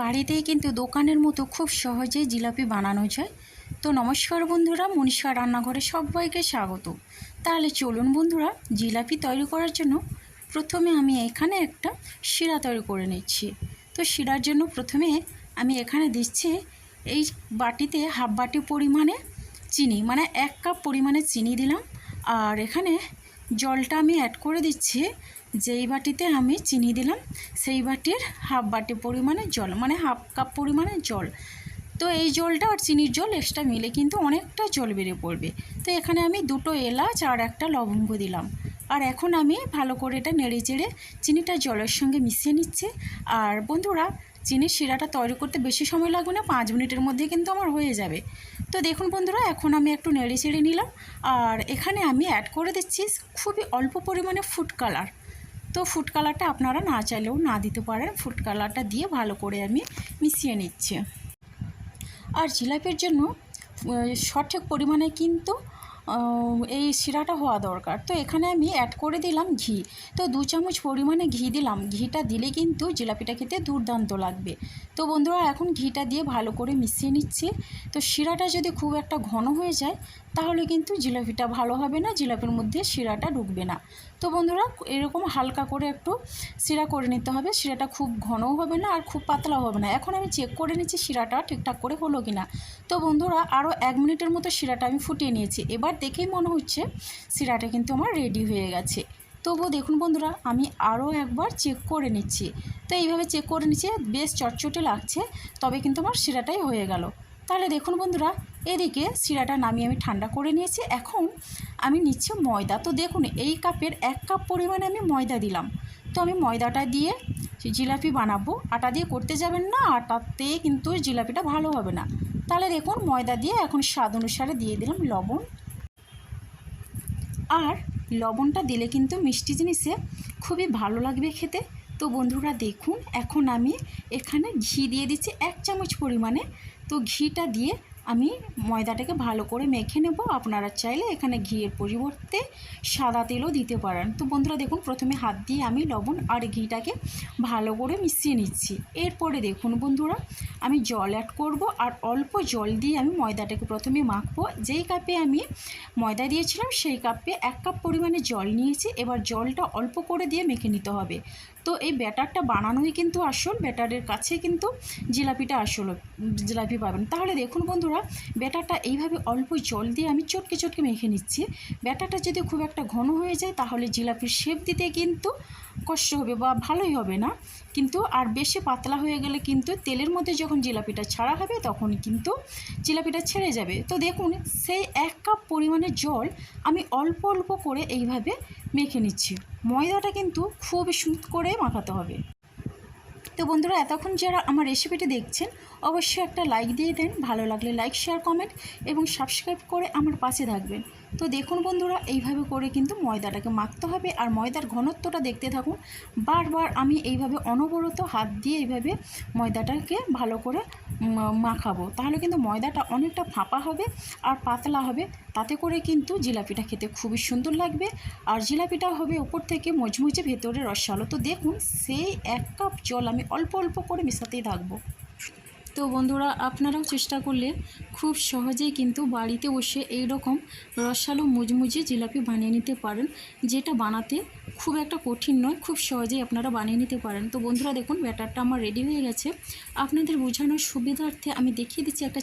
বাড়িতেই কিন্তু দোকানের মতো খুব সহজেই জিলাপি বানানো যায়। তো নমস্কার বন্ধুরা, মনীষা রান্নাঘরে সবাইকে স্বাগত। তাহলে চলুন বন্ধুরা, জিলাপি তৈরি করার জন্য প্রথমে আমি এখানে একটা শিরা তৈরি করে নিচ্ছি। তো শিরার জন্য প্রথমে আমি এখানে দিচ্ছি এই বাটিতে হাফ বাটি পরিমাণে চিনি, মানে 1 কাপ পরিমাণে চিনি দিলাম। আর এখানে জলটা আমি অ্যাড করে দিচ্ছি। যেই বাটিতে আমি চিনি দিলাম সেই বাটির হাফ বাটি পরিমাণে জল, মানে হাফ কাপ পরিমাণে জল। তো এই জলটা আর চিনির জল এক্সট্রা মিলে কিন্তু অনেকটা জল বেরিয়ে পড়বে। তো এখানে আমি 2টো এলাচ আর একটা লবঙ্গ দিলাম। আর এখন আমি ভালো করে এটা নেড়ে চেড়ে চিনিটা জলের সঙ্গে মিশিয়ে নিচ্ছি। আর বন্ধুরা, চিনির শিরাটা তৈরি করতে বেশি সময় লাগবে না, 5 মিনিটের মধ্যে কিন্তু আমার হয়ে যাবে। তো দেখুন বন্ধুরা, এখন আমি একটু নেড়ে চেড়ে নিলাম। আর এখানে আমি অ্যাড করে দিচ্ছি খুবই অল্প পরিমাণে ফুড কালার। তো ফুড কালারটা আপনারা না চাইলেও না দিতে পারেন। ফুড কালারটা দিয়ে ভালো করে আমি মিশিয়ে নিচ্ছি। আর জিলাপির জন্য সঠিক পরিমাণে কিন্তু এই শিরাটা হওয়া দরকার। তো এখানে আমি অ্যাড করে দিলাম ঘি। তো 2 চামচ পরিমাণে ঘি দিলাম। ঘিটা দিলে কিন্তু জিলাপিটা খেতে দুর্দান্ত লাগবে। তো বন্ধুরা, এখন ঘিটা দিয়ে ভালো করে মিশিয়ে নিচ্ছি। তো শিরাটা যদি খুব একটা ঘন হয়ে যায় তাহলে কিন্তু জিলাপিটা ভালো হবে না, জিলাপির মধ্যে শিরাটা ঢুকবে না। তো বন্ধুরা, এরকম হালকা করে একটু শিরা করে নিতে হবে। শিরাটা খুব ঘনও হবে না আর খুব পাতলাও হবে না। এখন আমি চেক করে নিচ্ছি শিরাটা ঠিকঠাক করে হলো কিনা। তো বন্ধুরা, আরও 1 মিনিটের মতো শিরাটা আমি ফুটিয়ে নিয়েছি। এবার দেখেই মনে হচ্ছে শিরাটা কিন্তু আমার রেডি হয়ে গেছে। তবুও দেখুন বন্ধুরা, আমি আরও একবার চেক করে নিচ্ছি। তো এইভাবে চেক করে নিচ্ছি, বেশ চটচটে লাগছে, তবে কিন্তু আমার শিরাটাই হয়ে গেল। তাহলে দেখুন বন্ধুরা, এদিকে শিরাটা নামিয়ে আমি ঠান্ডা করে নিয়েছি। এখন আমি নিচ্ছি ময়দা। তো দেখুন, এই কাপের 1 কাপ পরিমাণে আমি ময়দা দিলাম। তো আমি ময়দাটা দিয়ে জিলাপি বানাবো। আটা দিয়ে করতে যাবেন না, আটাতে কিন্তু জিলাপিটা ভালো হবে না। তাহলে দেখুন, ময়দা দিয়ে এখন স্বাদ অনুসারে দিয়ে দিলাম লবণ। আর লবণটা দিলে কিন্তু মিষ্টি জিনিসে খুবই ভালো লাগবে খেতে। তো বন্ধুরা দেখুন, এখন আমি এখানে ঘি দিয়ে দিচ্ছি 1 চামচ পরিমাণে। তো ঘিটা দিয়ে আমি ময়দাটাকে ভালো করে মেখে নেব। আপনারা চাইলে এখানে ঘিয়ের পরিবর্তে সাদা তেলও দিতে পারেন। তো বন্ধুরা দেখুন, প্রথমে হাত দিয়ে আমি লবণ আর ঘিটাকে ভালো করে মিশিয়ে নিচ্ছি। এরপরে দেখুন বন্ধুরা, আমি জল অ্যাড করব। আর অল্প জল দিয়ে আমি ময়দাটাকে প্রথমে মাখবো। যেই কাপে আমি ময়দা দিয়েছিলাম সেই কাপে 1 কাপ পরিমাণে জল নিয়েছি। এবার জলটা অল্প করে দিয়ে মেখে নিতে হবে। তো এই ব্যাটারটা বানানোই কিন্তু আসল, ব্যাটারের কাছে কিন্তু জিলাপিটা আসল জিলাপি পাবেন। তাহলে দেখুন বন্ধুরা, ব্যাটারটা এইভাবে অল্প জল দিয়ে আমি চটকে চটকে মেখে নিচ্ছি। ব্যাটারটা যদি খুব একটা ঘন হয়ে যায় তাহলে জিলাপির শেপ দিতে কিন্তু কষ্ট হবে বা ভালোই হবে না। কিন্তু আর বেশি পাতলা হয়ে গেলে কিন্তু তেলের মধ্যে যখন জিলাপিটা ছাড়া হবে তখন কিন্তু জিলাপিটা ছেড়ে যাবে। তো দেখুন, সেই 1 কাপ পরিমাণে জল আমি অল্প অল্প করে এইভাবে মেখে নিচ্ছি। ময়দাটা কিন্তু খুব স্মুথ করে মাখাতে হবে। তো বন্ধুরা, এতক্ষণ যারা আমার রেসিপিটি দেখছেন অবশ্যই একটা লাইক দিয়ে দেন। ভালো লাগলে লাইক, শেয়ার, কমেন্ট এবং সাবস্ক্রাইব করে আমার পাশে থাকবেন। তো দেখুন বন্ধুরা, এইভাবে করে কিন্তু ময়দাটাকে মাখতে হবে। আর ময়দার ঘনত্বটা দেখতে থাকুন। বারবার আমি এইভাবে অনবরত হাত দিয়ে এইভাবে ময়দাটাকে ভালো করে মাখাবো। তাহলে কিন্তু ময়দাটা অনেকটা ফাঁপা হবে আর পাতলা হবে। তাতে করে কিন্তু জিলাপিটা খেতে খুবই সুন্দর লাগবে। আর জিলাপিটা হবে উপর থেকে মুচমুচে, ভেতরে রসালো। তো দেখুন, সেই 1 কাপ জল আমি অল্প অল্প করে মেশাতেই থাকবো। তো বন্ধুরা, আপনারাও চেষ্টা করলে খুব সহজেই কিন্তু বাড়িতে বসে এই রকম রসালো মুচমুচে জিলাপি বানিয়ে নিতে পারেন। যেটা বানাতে খুব একটা কঠিন নয়, খুব সহজেই আপনারা বানিয়ে নিতে পারেন। তো বন্ধুরা দেখুন, ব্যাটারটা আমার রেডি হয়ে গেছে। আপনাদের বোঝানোর সুবিধার্থে আমি দেখিয়ে দিচ্ছি একটা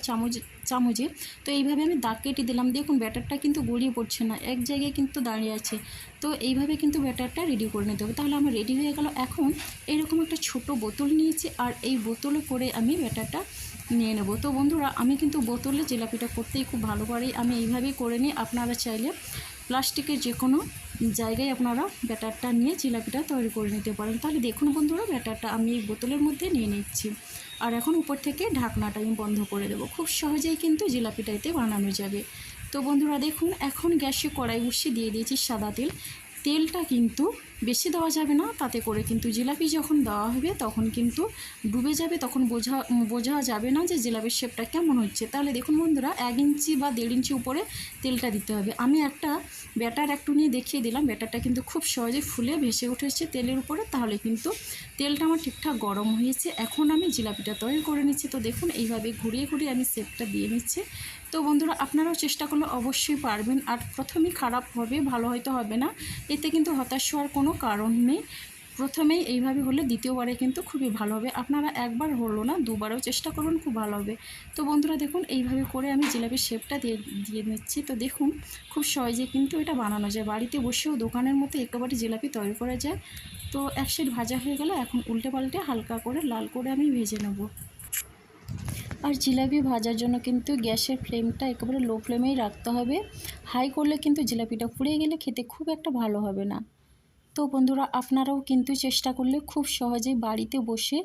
চামচে। তো এইভাবে আমি দাগ কেটে দিলাম। দেখুন, ব্যাটারটা কিন্তু গড়িয়ে পড়ছে না, এক জায়গায় কিন্তু দাঁড়িয়ে আছে। তো এইভাবে কিন্তু ব্যাটারটা রেডি করে নিতে হবে। তাহলে আমার রেডি হয়ে গেল। এখন এরকম একটা ছোট বোতল নিয়েছি আর এই বোতলে করে আমি ব্যাটারটা নিয়ে নেব। তো বন্ধুরা, আমি কিন্তু বোতলে জিলাপিটা করতেই খুব ভালো পারি। আমি এইভাবেই করে নিই। আপনারা চাইলে প্লাস্টিকের যে কোনো জায়গায় আপনারা ব্যাটারটা নিয়ে জিলাপিটা তৈরি করে নিতে পারেন। তাহলে দেখুন বন্ধুরা, ব্যাটারটা আমি এই বোতলের মধ্যে নিয়ে নিচ্ছি। আর এখন উপর থেকে ঢাকনাটা আমি বন্ধ করে দেবো। খুব সহজেই কিন্তু জিলাপিটা এতে বানানো যাবে। তো বন্ধুরা দেখুন, এখন গ্যাসে কড়াই বসিয়ে দিয়ে দিয়েছি সাদা তেল। তেলটা কিন্তু বেশি দেওয়া যাবে না, তাতে করে কিন্তু জিলাপি যখন দেওয়া হবে তখন কিন্তু ডুবে যাবে, তখন বোঝা যাবে না যে জিলাপির শেপটা কেমন হচ্ছে। তাহলে দেখুন বন্ধুরা 1 ইঞ্চি বা 1.5 ইঞ্চি উপরে তেলটা দিতে হবে। আমি একটা ব্যাটার একটু নিয়ে দেখিয়ে দিলাম, ব্যাটারটা কিন্তু খুব সহজে ফুলে ভেসে উঠেছে তেলের উপরে, তাহলে কিন্তু তেলটা আমার ঠিকঠাক গরম হয়েছে। এখন আমি জিলাপিটা তৈরি করে নিচ্ছি। তো দেখুন এইভাবে ঘুরিয়ে ঘুরিয়ে আমি শেপটা দিয়ে নিচ্ছি। তো বন্ধুরা আপনারাও চেষ্টা করলে অবশ্যই পারবেন। আর প্রথমেই খারাপ হবে, ভালো হয়তো হবে না, এতে কিন্তু হতাশ হওয়ার কোনো কারণ নেই। প্রথমেই এইভাবে হলে দ্বিতীয়বারে কিন্তু খুবই ভালো হবে। আপনারা একবার হলো না, দুবারও চেষ্টা করুন, খুব ভালো হবে। তো বন্ধুরা দেখুন এইভাবে করে আমি জিলাপির শেপটা দিয়ে নিচ্ছি। তো দেখুন খুব সহজে কিন্তু এটা বানানো যায়, বাড়িতে বসেও দোকানের মতো একেবারে জিলাপি তৈরি করা যায়। তো এক সাইড ভাজা হয়ে গেল, এখন উল্টে পাল্টে হালকা করে লাল করে আমি ভেজে নেব। আর জিলাপি ভাজার জন্য কিন্তু গ্যাসের ফ্লেমটা একেবারে লো ফ্লেমেই রাখতে হবে। হাই করলে কিন্তু জিলাপিটা পুড়ে গেলে খেতে খুব একটা ভালো হবে না। তো বন্ধুরা আপনারাও কিন্তু চেষ্টা করলে খুব সহজেই বাড়িতে বসে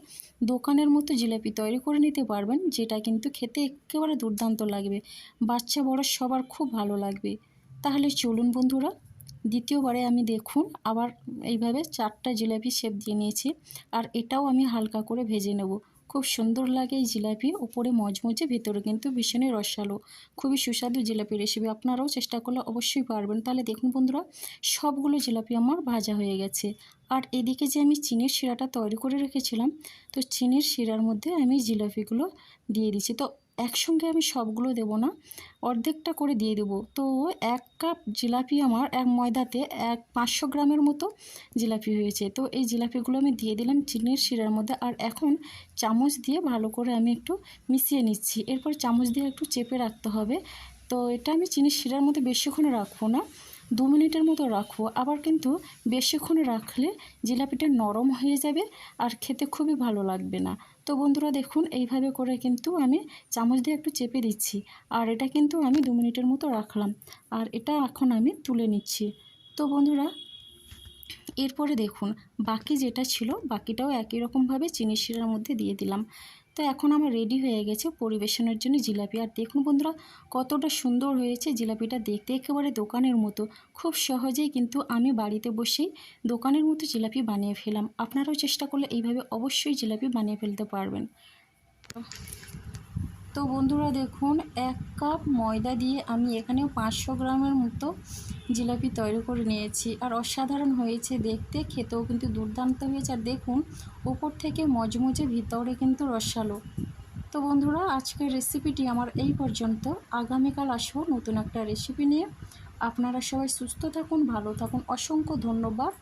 দোকানের মতো জিলাপি তৈরি করে নিতে পারবেন, যেটা কিন্তু খেতে একেবারে দুর্দান্ত লাগবে, বাচ্চা বড় সবার খুব ভালো লাগবে। তাহলে চলুন বন্ধুরা, দ্বিতীয়বারে আমি দেখুন আবার এইভাবে 4টা জিলাপি শেপ দিয়ে নিয়েছি। আর এটাও আমি হালকা করে ভেজে নেব। খুব সুন্দর লাগে এই জিলাপি, উপরে মজমজে, ভেতরে কিন্তু ভীষণই রসালো, খুবই সুস্বাদু জিলাপি রেসিপি। আপনারাও চেষ্টা করলে অবশ্যই পারবেন। তাহলে দেখুন বন্ধুরা সবগুলো জিলাপি আমার ভাজা হয়ে গেছে। আর এদিকে যে আমি চিনির শিরাটা তৈরি করে রেখেছিলাম, তো চিনির শিরার মধ্যে আমি জিলাপিগুলো দিয়ে দিচ্ছি। তো একসঙ্গে আমি সবগুলো দেব না, অর্ধেকটা করে দিয়ে দেবো। তো 1 কাপ জিলাপি আমার ময়দাতে 500 গ্রামের মতো জিলাপি হয়েছে। তো এই জিলাপিগুলো আমি দিয়ে দিলাম চিনির শিরার মধ্যে। আর এখন চামচ দিয়ে ভালো করে আমি একটু মিশিয়ে নিচ্ছি। এরপর চামচ দিয়ে একটু চেপে রাখতে হবে। তো এটা আমি চিনির শিরার মধ্যে বেশিক্ষণ রাখবো না, 2 মিনিটের মতো রাখবো। আবার কিন্তু বেশিক্ষণ রাখলে জিলাপিটা নরম হয়ে যাবে আর খেতে খুবই ভালো লাগবে না। তো বন্ধুরা দেখুন এইভাবে করে কিন্তু আমি চামচ দিয়ে একটু চেপে দিচ্ছি। আর এটা কিন্তু আমি 2 মিনিটের মতো রাখলাম। আর এটা এখন আমি তুলে নিচ্ছি। তো বন্ধুরা এরপরে দেখুন বাকি যেটা ছিল, বাকিটাও একই রকমভাবে চিনির শিরার মধ্যে দিয়ে দিলাম। তো এখন আমার রেডি হয়ে গেছে পরিবেশনের জন্য জিলাপি। আর দেখুন বন্ধুরা কতটা সুন্দর হয়েছে জিলাপিটা, দেখতে একেবারে দোকানের মতো। খুব সহজেই কিন্তু আমি বাড়িতে বসেই দোকানের মতো জিলাপি বানিয়ে ফেলাম। আপনারাও চেষ্টা করলে এইভাবে অবশ্যই জিলাপি বানিয়ে ফেলতে পারবেন। তো বন্ধুরা দেখুন 1 কাপ ময়দা দিয়ে আমি এখানে 500 গ্রামের মতো জিলাপি তৈরি করে নিয়েছি। আর অসাধারণ হয়েছে দেখতে, খেতেও কিন্তু দুর্দান্ত হয়েছে। আর দেখুন উপর থেকে মজমজে, ভিতরে কিন্তু রসালো। তো বন্ধুরা আজকের রেসিপিটি আমার এই পর্যন্ত। আগামীকাল আসবো নতুন একটা রেসিপি নিয়ে। আপনারা সবাই সুস্থ থাকুন, ভালো থাকুন। অসংখ্য ধন্যবাদ।